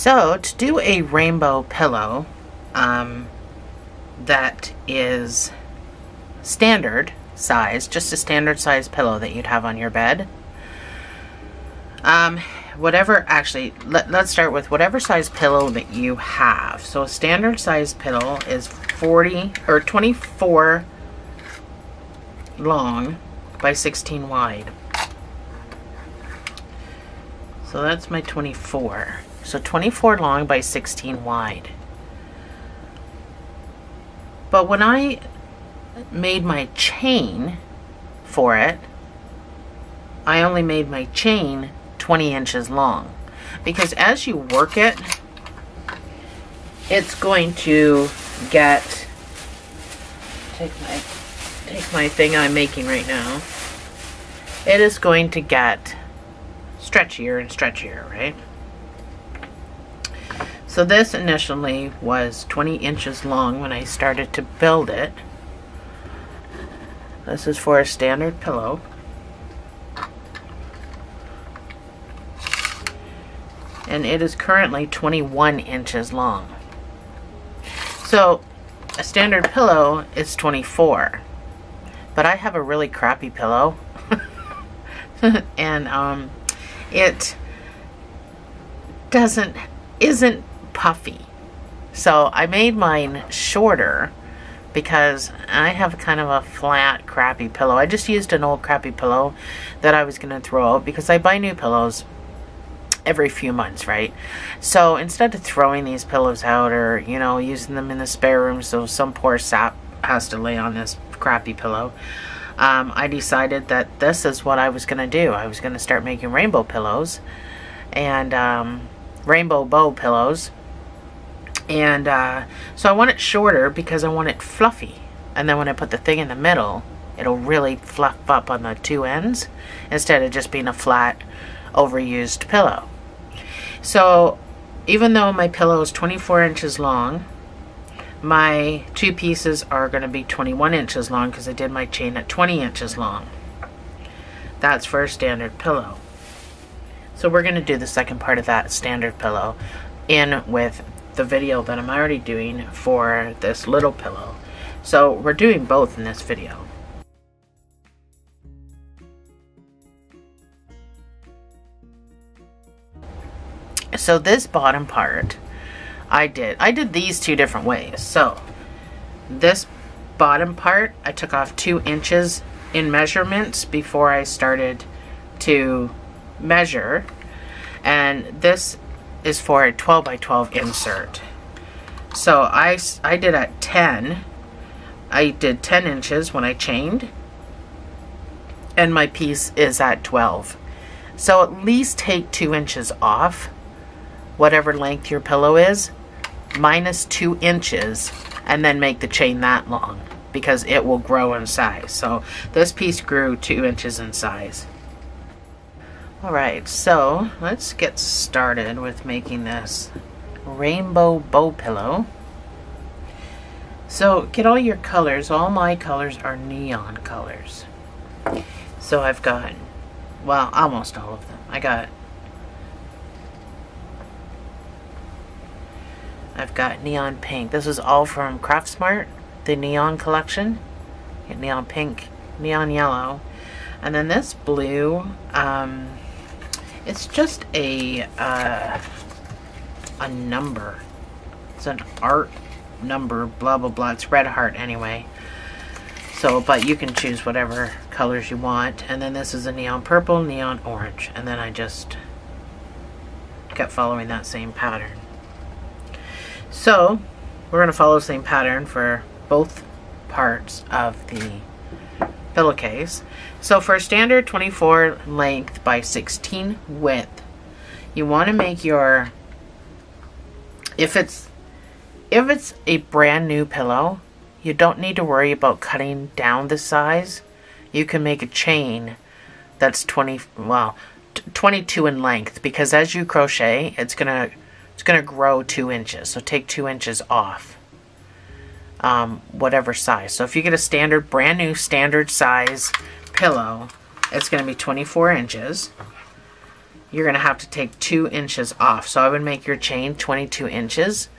So to do a rainbow pillow that is standard size, just a standard size pillow that you'd have on your bed, whatever, actually, let's start with whatever size pillow that you have. So a standard size pillow is 24 long by 16 wide. So that's my 24. So 24 long by 16 wide. But when I made my chain for it, I only made my chain 20 inches long, because as you work it, it's going to get, take my thing I'm making right now, it is going to get stretchier and stretchier, right? So this initially was 20 inches long when I started to build it. This is for a standard pillow. And it is currently 21 inches long. So a standard pillow is 24. But I have a really crappy pillow. And it isn't puffy. So I made mine shorter because I have kind of a flat, crappy pillow. I just used an old crappy pillow that I was going to throw out because I buy new pillows every few months, right? So instead of throwing these pillows out or, you know, using them in the spare room so some poor sap has to lay on this crappy pillow, I decided that this is what I was going to do. I was going to start making rainbow pillows and rainbow bow pillows. And so I want it shorter because I want it fluffy. And then when I put the thing in the middle, it'll really fluff up on the two ends instead of just being a flat, overused pillow. So even though my pillow is 24 inches long, my two pieces are going to be 21 inches long because I did my chain at 20 inches long. That's for a standard pillow. So we're going to do the second part of that standard pillow in with the video that I'm already doing for this little pillow. So we're doing both in this video. So this bottom part, I did these two different ways. So this bottom part, I took off 2 inches in measurements before I started to measure. And this is for a 12 by 12 insert. So I did at 10. I did 10 inches when I chained. And my piece is at 12. So at least take 2 inches off, whatever length your pillow is, minus 2 inches, and then make the chain that long, because it will grow in size. So this piece grew 2 inches in size. Alright, so let's get started with making this rainbow bow pillow. So get all your colors. All my colors are neon colors. So I've got, well, almost all of them. I've got neon pink. This is all from Craftsmart, the neon collection. Get neon pink, neon yellow, and then this blue. It's just a number. It's an art number, blah blah blah. It's red heart anyway. So, but you can choose whatever colors you want. And then this is a neon purple, neon orange, and then I just kept following that same pattern. So we're going to follow the same pattern for both parts of the pillowcase. So for a standard 24 length by 16 width, you want to make your, if it's a brand new pillow, you don't need to worry about cutting down the size. You can make a chain that's 22 in length, because as you crochet, it's gonna grow 2 inches. So take 2 inches off, whatever size. So if you get a brand new standard size pillow, it's going to be 24 inches. you're going to have to take 2 inches off. So I would make your chain 22 inches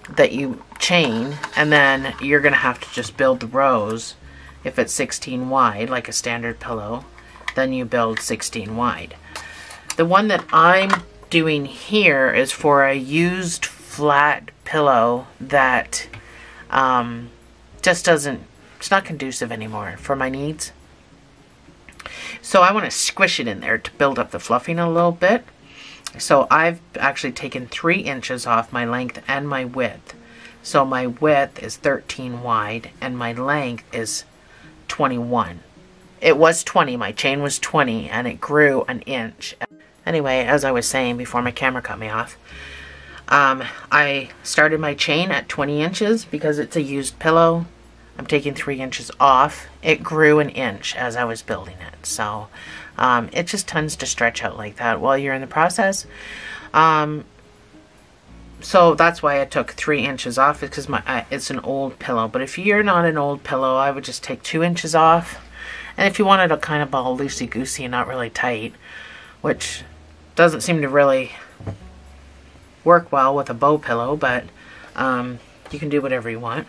that you chain, and then you're going to have to just build the rows. If it's 16 wide, like a standard pillow, then you build 16 wide. The one that I'm doing here is for a used flat pillow that just doesn't, it's not conducive anymore for my needs. So I want to squish it in there to build up the fluffing a little bit. So I've actually taken 3 inches off my length and my width. So my width is 13 wide and my length is 21. It was 20, my chain was 20, and it grew an inch. Anyway, as I was saying before my camera cut me off, I started my chain at 20 inches because it's a used pillow. I'm taking 3 inches off. It grew an inch as I was building it. So it just tends to stretch out like that while you're in the process. So that's why I took 3 inches off, because it's an old pillow. But if you're not an old pillow, I would just take 2 inches off. And if you wanted a kind of all loosey-goosey and not really tight, which doesn't seem to really work well with a bow pillow, but you can do whatever you want.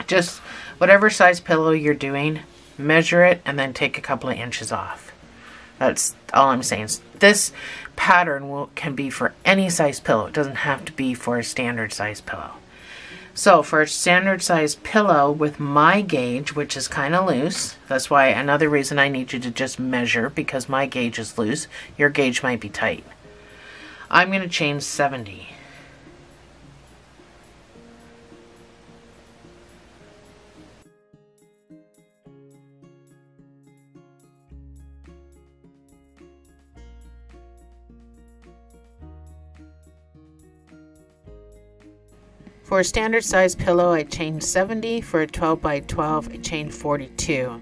Just whatever size pillow you're doing, measure it and then take a couple of inches off. That's all I'm saying. This pattern can be for any size pillow. It doesn't have to be for a standard size pillow. So for a standard size pillow with my gauge, which is kind of loose, that's why another reason I need you to just measure, because my gauge is loose. Your gauge might be tight. I'm going to chain 70. For a standard size pillow, I chained 70. For a 12 by 12, I chained 42.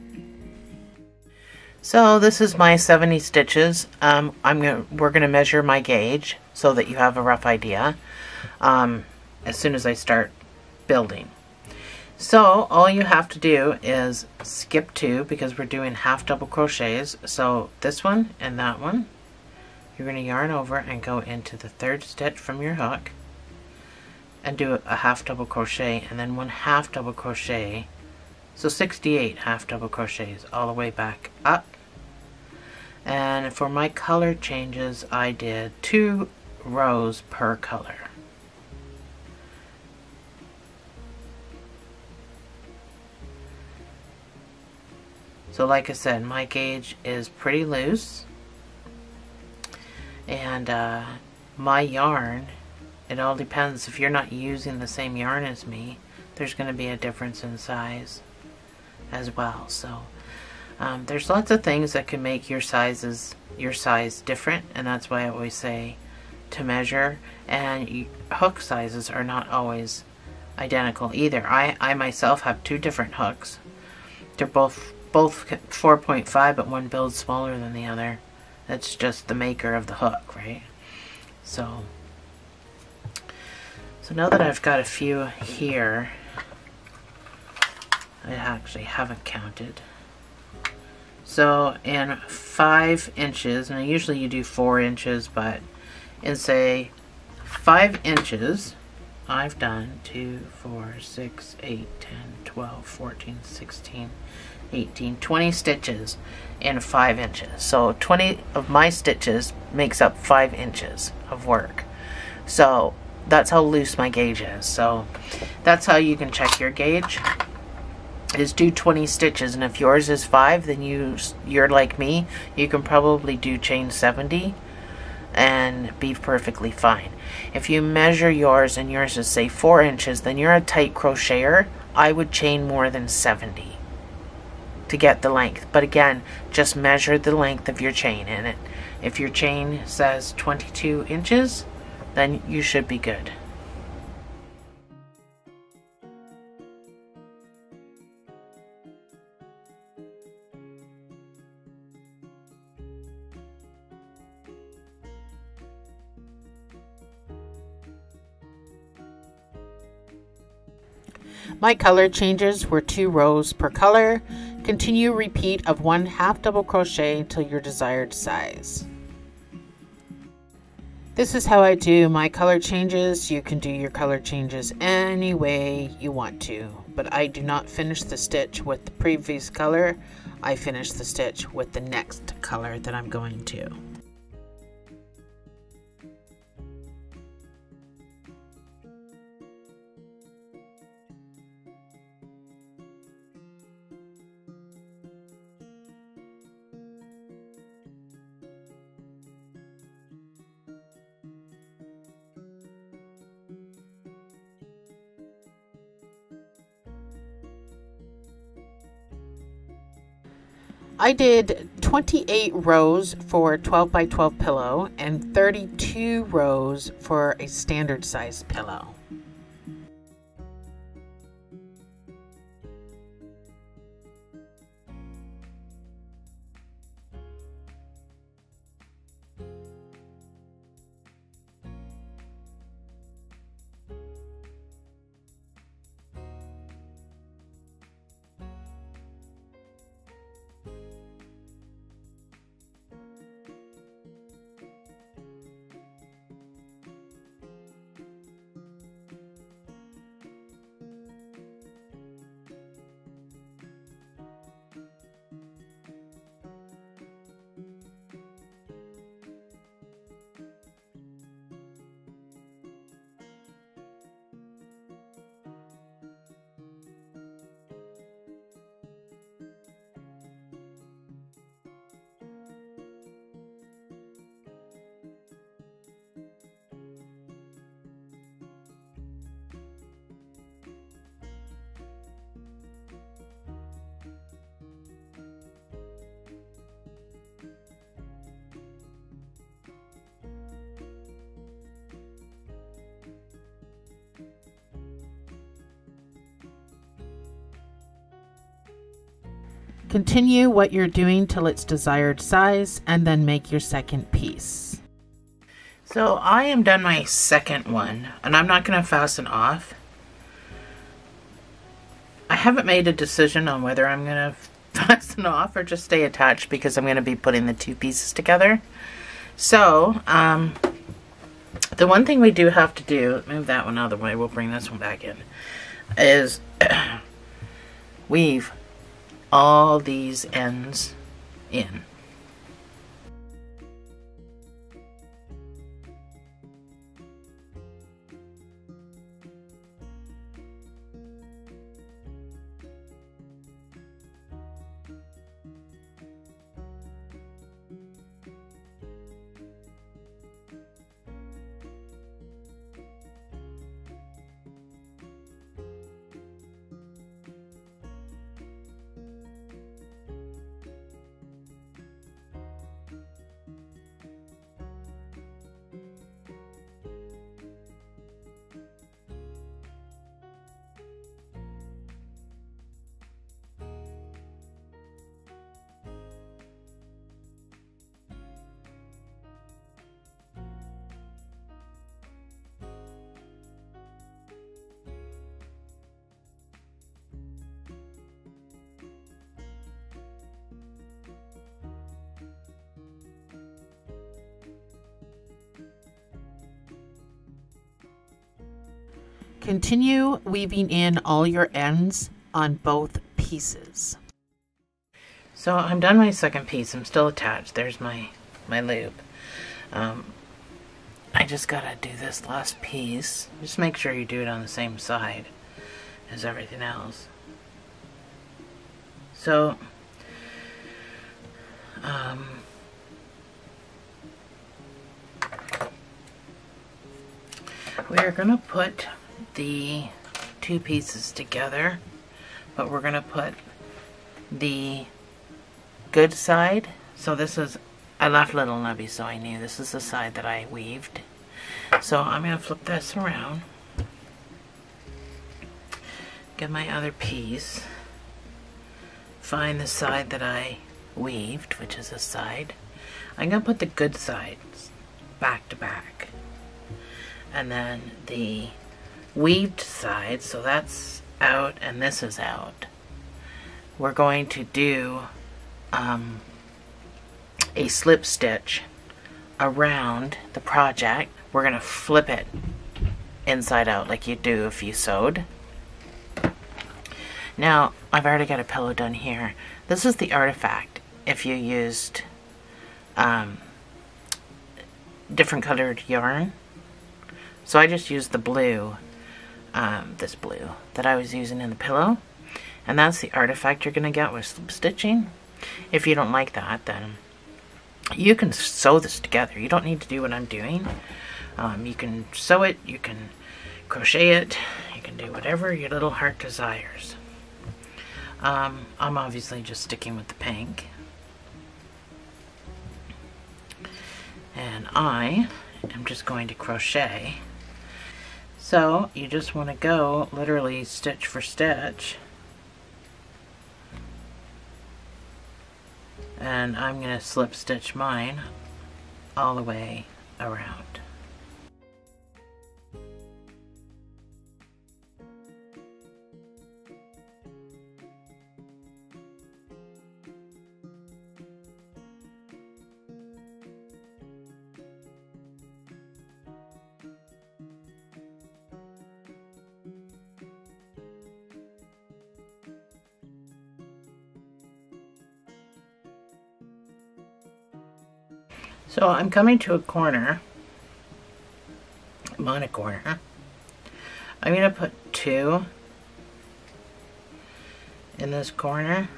So this is my 70 stitches. We're gonna measure my gauge so that you have a rough idea as soon as I start building. So all you have to do is skip 2, because we're doing half double crochets. So this one and that one, you're gonna yarn over and go into the 3rd stitch from your hook and do a half double crochet, and then 1 half double crochet. So 68 half double crochets all the way back up. And for my color changes, I did 2 rows per color. So like I said, my gauge is pretty loose, and my yarn, it all depends. If you're not using the same yarn as me, there's going to be a difference in size as well. So there's lots of things that can make your size different, and that's why I always say to measure. And hook sizes are not always identical either. I myself have 2 different hooks. They're both 4.5, but one builds smaller than the other. That's just the maker of the hook, right? So now that I've got a few here, I actually haven't counted. So in 5 inches, and usually you do 4 inches, but in say 5 inches, I've done 2, 4, 6, 8, 10, 12, 14, 16, 18, 20 stitches in 5 inches. So 20 of my stitches makes up 5 inches of work. So that's how loose my gauge is. So that's how you can check your gauge, is do 20 stitches. And if yours is 5, then you're like me, you can probably do chain 70 and be perfectly fine. If you measure yours and yours is say 4 inches, then you're a tight crocheter. I would chain more than 70 to get the length. But again, just measure the length of your chain in it. If your chain says 22 inches, then you should be good. My color changes were 2 rows per color. Continue repeat of 1 half double crochet till your desired size. This is how I do my color changes. You can do your color changes any way you want to, but I do not finish the stitch with the previous color. I finish the stitch with the next color that I'm going to. I did 28 rows for 12 by 12 pillow and 32 rows for a standard size pillow. Continue what you're doing till its desired size and then make your second piece. So I am done my second one and I'm not going to fasten off. I haven't made a decision on whether I'm going to fasten off or just stay attached because I'm going to be putting the two pieces together. So the one thing we do have to do, move that one out of the way, we'll bring this one back in, is weave all these ends in. Continue weaving in all your ends on both pieces. So I'm done my second piece. I'm still attached. There's my loop. I just gotta do this last piece. Just make sure you do it on the same side as everything else. So we're gonna put the two pieces together, but we're gonna put the good side. So this is, I left little nubby, so I knew this is the side that I weaved. So I'm gonna flip this around, get my other piece, find the side that I weaved, which is this side. I'm gonna put the good sides back to back, and then the weaved side, so that's out and this is out, we're going to do a slip stitch around the project. We're going to flip it inside out like you do if you sewed. Now, I've already got a pillow done here. This is the artifact if you used different colored yarn. So I just used the blue, this blue that I was using in the pillow. And that's the artifact you're going to get with slip stitching. If you don't like that, then you can sew this together. You don't need to do what I'm doing. You can sew it, you can crochet it, you can do whatever your little heart desires. I'm obviously just sticking with the pink. And I am just going to crochet. So you just want to go literally stitch for stitch. And I'm going to slip stitch mine all the way around. So I'm coming to a corner. I'm on a corner. I'm going to put 2 in this corner.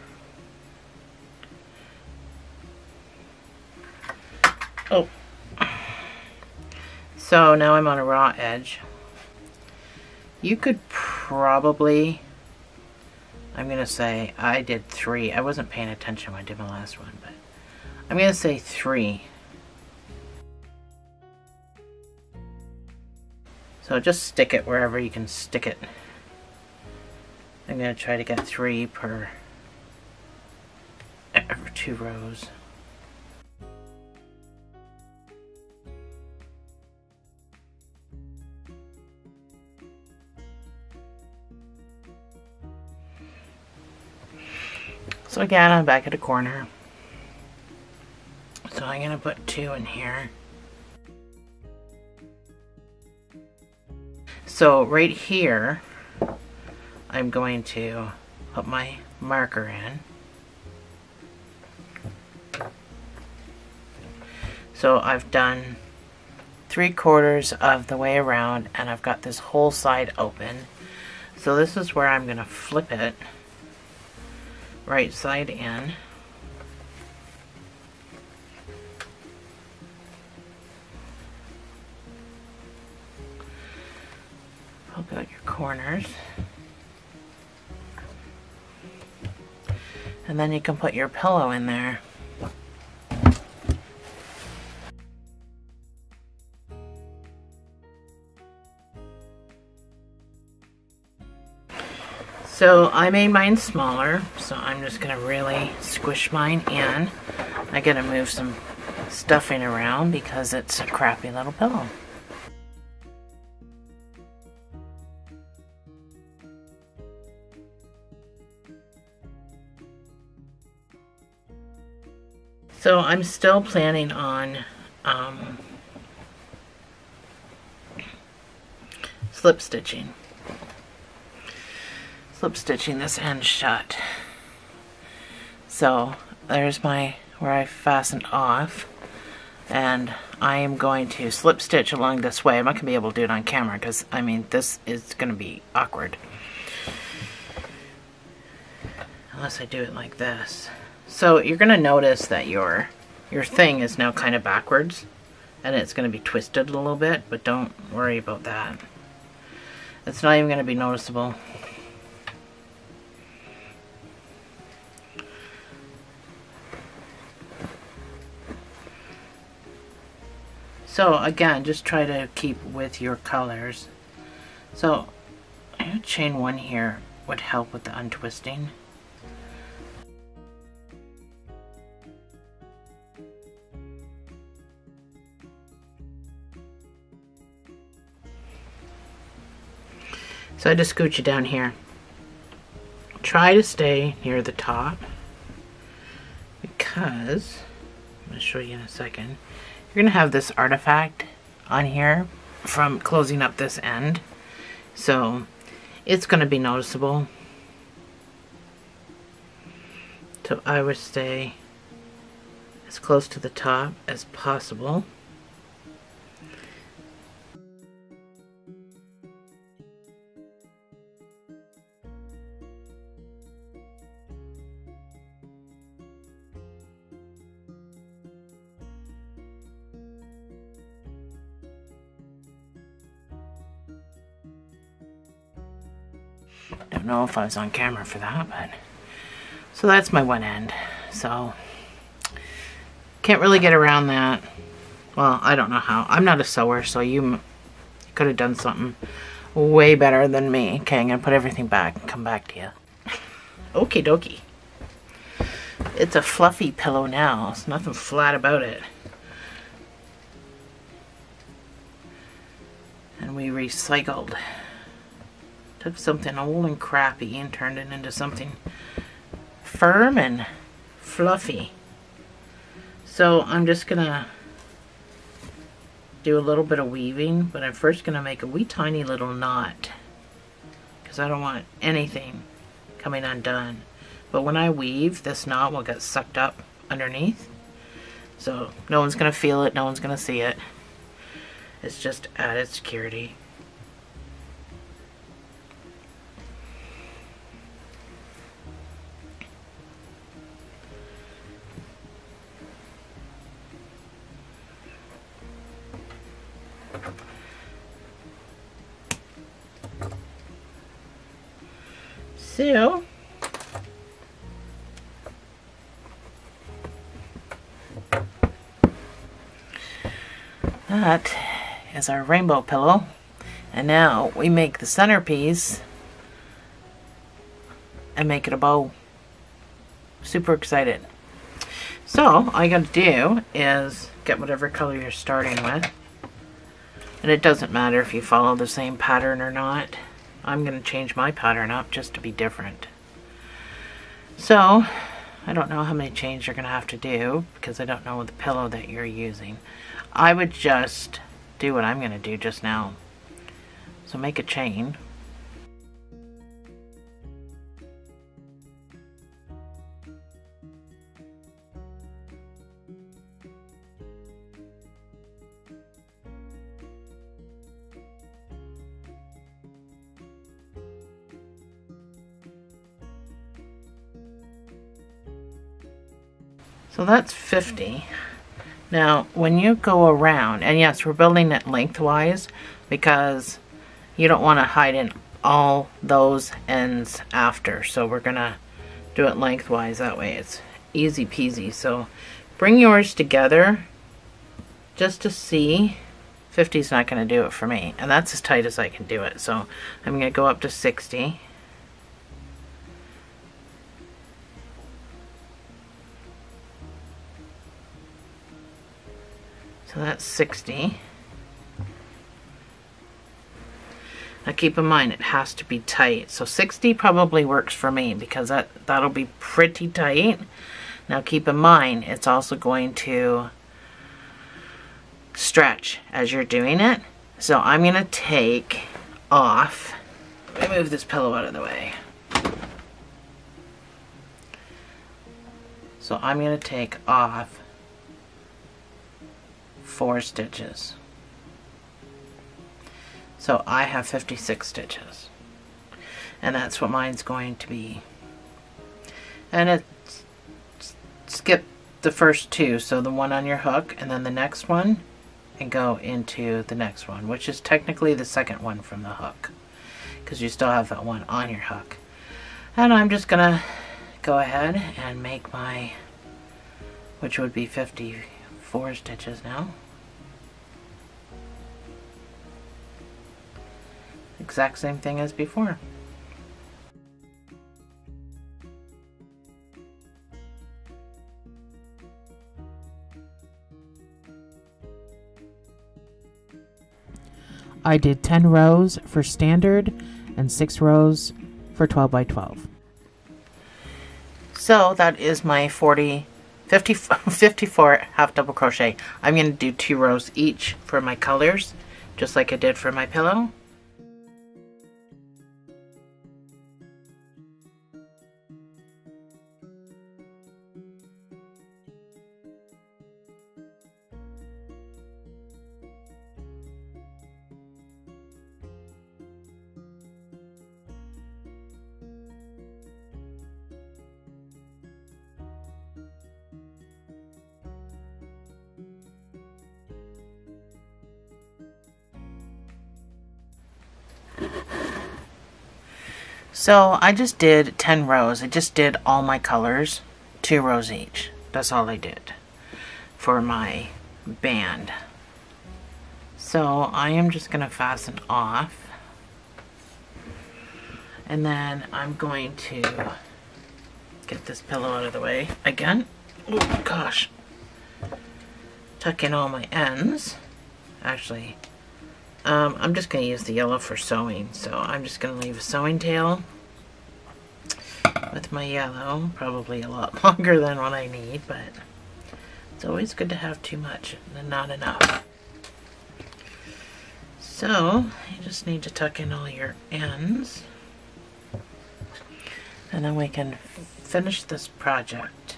Oh. So now I'm on a raw edge. You could probably, I'm going to say I did 3. I wasn't paying attention when I did my last one, but I'm going to say 3. So just stick it wherever you can stick it. I'm going to try to get 3 per 2 rows. So again, I'm back at a corner. So I'm going to put 2 in here. So right here, I'm going to put my marker in. So I've done 3/4 of the way around and I've got this whole side open. So this is where I'm going to flip it right side in. Poke out your corners. And then you can put your pillow in there. So I made mine smaller, so I'm just going to really squish mine in. I got to move some stuffing around because it's a crappy little pillow. So I'm still planning on slip stitching this end shut. So there's my where I fastened off, and I am going to slip stitch along this way. I'm not going to be able to do it on camera because I mean this is going to be awkward unless I do it like this. So you're going to notice that your thing is now kind of backwards and it's going to be twisted a little bit, but don't worry about that. It's not even going to be noticeable. So again, just try to keep with your colors. So chain 1 here would help with the untwisting. So I just scoot you down here. Try to stay near the top because, I'm going to show you in a second, you're gonna have this artifact on here from closing up this end. So it's gonna be noticeable. So I would stay as close to the top as possible. Don't know if I was on camera for that, but so that's my one end. So can't really get around that. Well, I don't know how. I'm not a sewer, so you could have done something way better than me. Okay, I'm gonna put everything back and come back to you. Okie dokie. It's a fluffy pillow now. There's nothing flat about it. And we recycled. Took something old and crappy and turned it into something firm and fluffy. So I'm just gonna do a little bit of weaving, but I'm first gonna make a wee tiny little knot because I don't want anything coming undone. But when I weave, this knot will get sucked up underneath. So no one's gonna feel it, no one's gonna see it. It's just added security. So that is our rainbow pillow, and now we make the centerpiece and make it a bow. Super excited. So all you gotta do is get whatever color you're starting with, and it doesn't matter if you follow the same pattern or not. I'm going to change my pattern up just to be different. So, I don't know how many chains you're going to have to do because I don't know the pillow that you're using. I would just do what I'm going to do just now. So make a chain. So that's 50. Now, when you go around, and yes, we're building it lengthwise because you don't want to hide in all those ends after. So we're going to do it lengthwise. That way it's easy peasy. So bring yours together just to see. 50 is not going to do it for me. And that's as tight as I can do it. So I'm going to go up to 60. So that's 60. Now keep in mind it has to be tight. So 60 probably works for me because that'll be pretty tight. Now keep in mind it's also going to stretch as you're doing it. So I'm going to take off. Let me move this pillow out of the way. So I'm going to take off 4 stitches. So I have 56 stitches. And that's what mine's going to be. And it's skip the first 2, so the one on your hook and then the next one, and go into the next one, which is technically the second one from the hook because you still have that one on your hook. And I'm just gonna go ahead and make my, which would be 54 stitches now. Exact same thing as before. I did 10 rows for standard and 6 rows for 12 by 12. So that is my 40 54 half double crochet. I'm going to do 2 rows each for my colors, just like I did for my pillow. So I just did 10 rows. I just did all my colors, 2 rows each. That's all I did for my band. So I am just going to fasten off. And then I'm going to get this pillow out of the way again. Oh gosh. Tuck in all my ends. Actually, I'm just going to use the yellow for sewing. So I'm just going to leave a sewing tail with my yellow. Probably a lot longer than what I need, but it's always good to have too much and not enough. So you just need to tuck in all your ends. And then we can finish this project.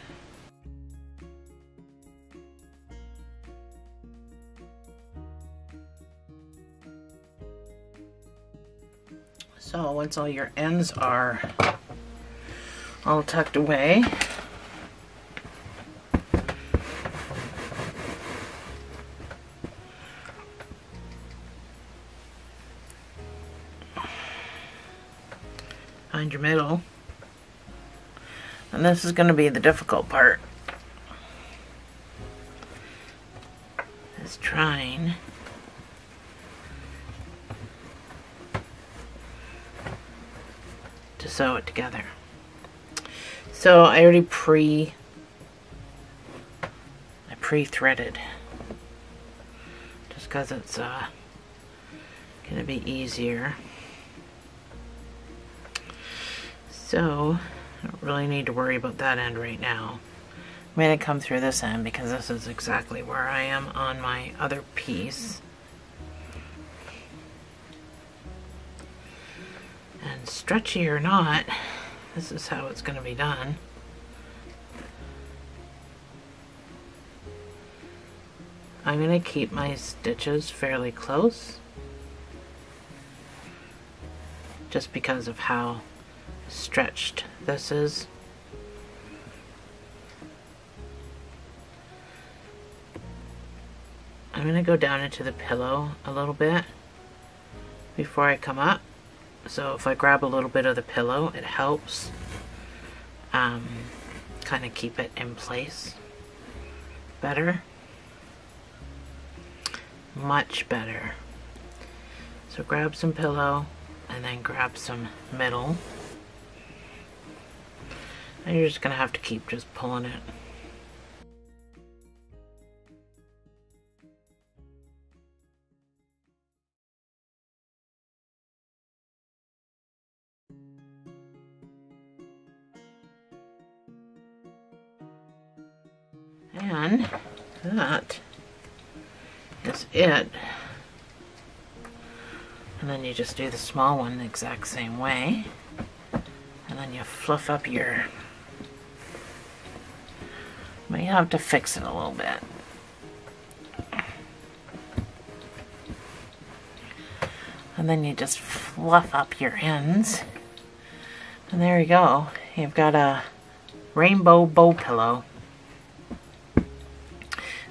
So once all your ends are all tucked away, find your middle. And this is going to be the difficult part. Is trying to sew it together. So I already pre-threaded, just because it's going to be easier. So I don't really need to worry about that end right now. I'm going to come through this end because this is exactly where I am on my other piece. And stretchy or not, this is how it's going to be done. I'm going to keep my stitches fairly close, just because of how stretched this is. I'm going to go down into the pillow a little bit before I come up. So if I grab a little bit of the pillow, it helps kind of keep it in place better. Much better. So grab some pillow and then grab some middle. And you're just going to have to keep just pulling it. And that is it. And then you just do the small one the exact same way. And then you fluff up your... But you have to fix it a little bit. And then you just fluff up your ends. And there you go. You've got a rainbow bow pillow.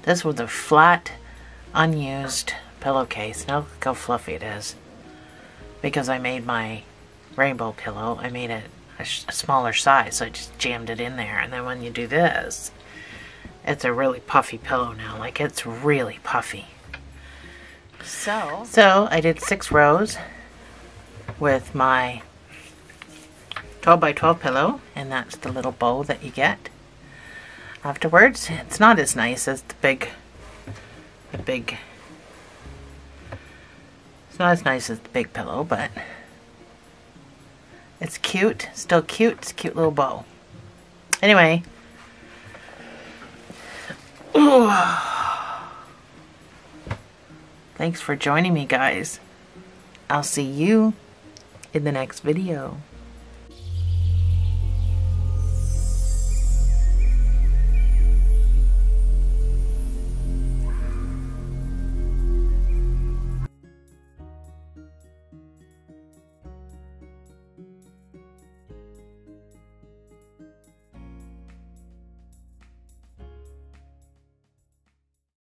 This was a flat, unused pillowcase. Now look how fluffy it is. Because I made my rainbow pillow, I made it a smaller size, so I just jammed it in there. And then when you do this, it's a really puffy pillow now. Like, it's really puffy. So I did 6 rows with my 12 by 12 pillow, and that's the little bow that you get afterwards. It's not as nice as the big, it's not as nice as the big pillow, but it's cute, still cute. It's a cute little bow. Anyway, Thanks for joining me, guys. I'll see you in the next video.